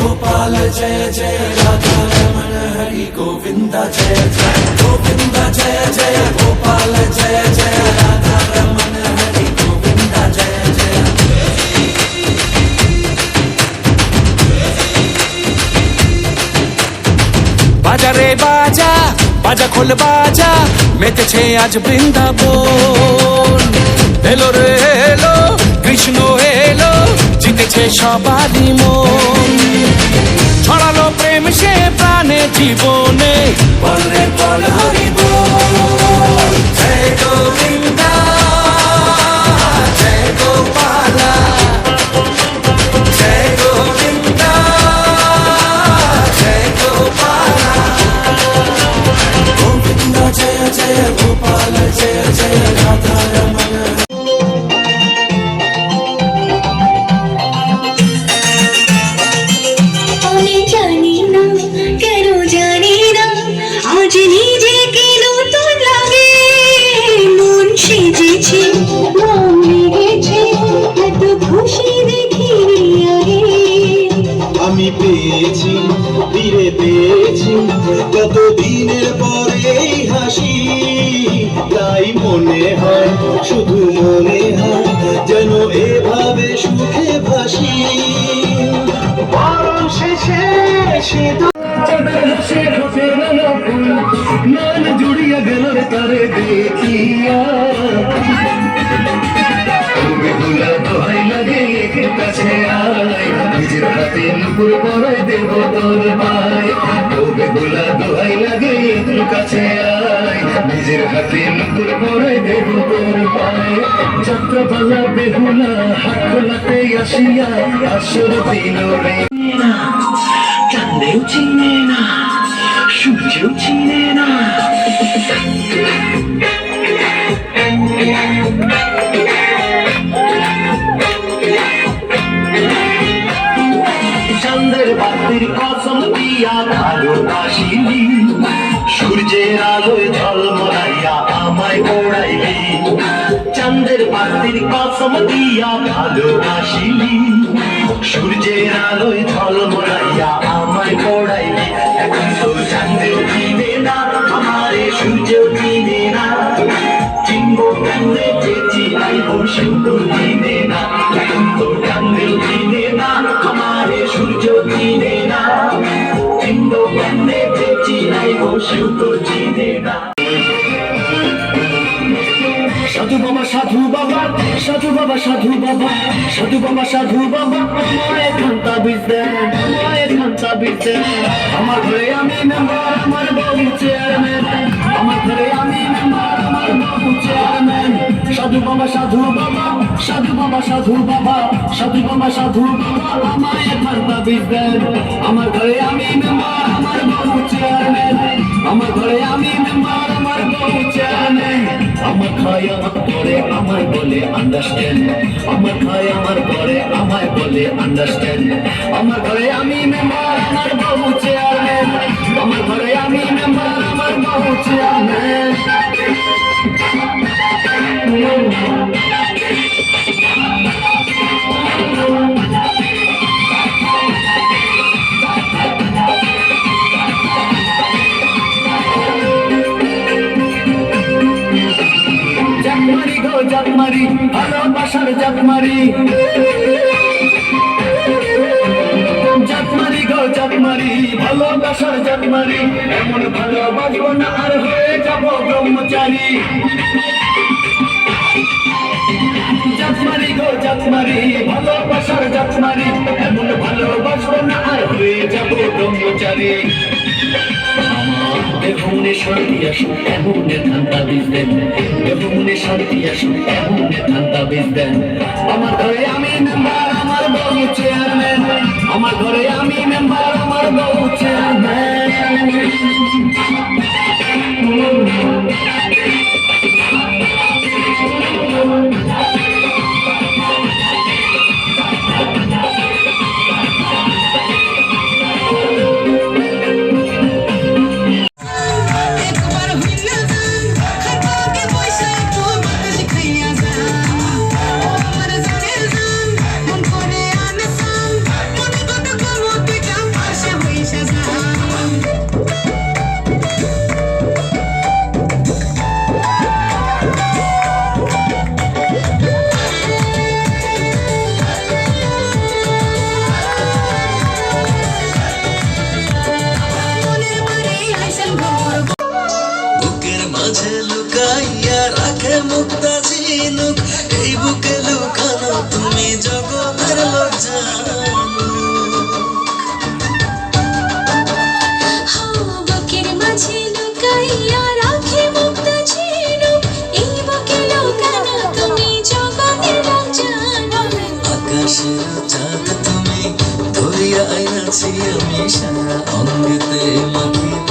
गोपाल जय जय राधा रमण हरि गोविंद जय जय गोविंद जय जय गोपाल जय जय राधा रमण हरि गोविंद जय जय। बाजा रे बाजा बाजा खोल बाजा মেতেছে আজ বৃন্দাবন। এলো রে এলো কৃষ্ণ এলো জিতেছে সবারই মন। ছড়ালো প্রেম সে প্রাণে জীবনে বল রে বল হরি বল। জয় গোবিন্দা জয় গোপালা জয় গোবিন্দা জয় গোপালা গোবিন্দ জয় জয় গোপাল জয় জয় রাধা রমণ। আমি জানি না কেন জানি না আজ নিজেকে নতুন লাগে। মন সেজেছে মন লেগেছে এত খুশি দেখিনি আগে। আমি পেয়েছি ফিরে পেয়েছি কত দিনের পরে এই হাসি। তাই মনে হয় শুধু মনে হয় যেন এভাবে সুখে ভাসি। বরং শেষে মান জুড়িয়া গেল তারে দেখিয়া। দোহাই লাগে একে কাছে আয় নিজের হাতে নুপুর পরাই দেব তোর ভাই। বেগুলা দোহাই লাগে একটু কাছে আয় নিজের হাতে নুপুর পরাই দেব তোর ভাই। যাত্রাপালা বেহুলা হাত খোলাতে আসিয়া আসর দিল রে। চাঁদেও চিনে না সূর্যেও চিনে না। চাঁদের বাতির কসম দিয়া ভালোবাসিলি সূর্যের আলোয় ঝলমলাইয়া আমায় পোড়াইলি। চাঁদের বাতির কসম দিয়া ভালোবাসিলি সূর্যের আলোয় ঝলমলাইয়া আমায় পোড়াইলি। এখন তো চাঁদেও চিনে না আমারে সূর্যেও চিনে না। চিনবো কেমনে যে চিনাইব সেও তো চিনে না। এখন তো চাঁদেও চিনে না আমারে সূর্যেও চিনে না। চিনবো কেমনে যে চিনাইব সেও তো চিনে না। সাধু বাবা সাধু বাবা সাধু বাবা সাধু বাবা সাধু বাবা সাধু বাবা মায়ের খান্তা বিদ্যেন মায়ের খান্তা বিদ্যেন। আমার ঘরে আমি মেম্বার আমার বাবু চেয়ারম্যান। আমার ঘরে আমি মেম্বার আমার বাবু চেয়ারম্যান। সাধু বাবা সাধু বাবা সাধু বাবা সাধু বাবা সাধু বাবা সাধু বাবা মায়ের খান্তা বিদ্যেন। আমার ঘরে আমি মেম্বার আমার বাবু চেয়ারম্যান। আমার ঘরে আমি মেম্বার আমার বাবু চেয়ারম্যান। আমার খায় আমার করে আমায় বলে আন্ডারস্ট্যান্ড। আমার খায় আমার করে আমায় বলে আন্ডারস্ট্যান্ড। আমার ঘরে আমি মেম্বার আমার বাবু চেয়ারম্যান। আমার ঘরে আমি মেম্বার আমার বাবু চেয়ারম্যান। জাতমারি গো জাতমারি ভালোবাসার জাতমারি। জাতমারি গো জাতমারি ভালোবাসার জাতমারি। এমন ভালোবাসবো না আর হয়ে যাব ব্রহ্মচারী। জাতমারি গো জাতমারি ভালোবাসার জাতমারি। এমন ভালোবাসবো না আর হয়ে যাব ব্রহ্মচারী। দেহমনে শান্তি আসুক এমন ঠান্ডা বীজ দেন। দেহমনে শান্তি আসুক এমন ঠান্ডা বীজ দেন। আমার ঘরে আমি মেম্বার আমার বউ চেয়ারম্যান। আমার ঘরে আমি মেম্বার আমার বউ চেয়ারম্যান। Mone করিয়া আইনাছি আমি সারা অঙ্গেতে মাখিব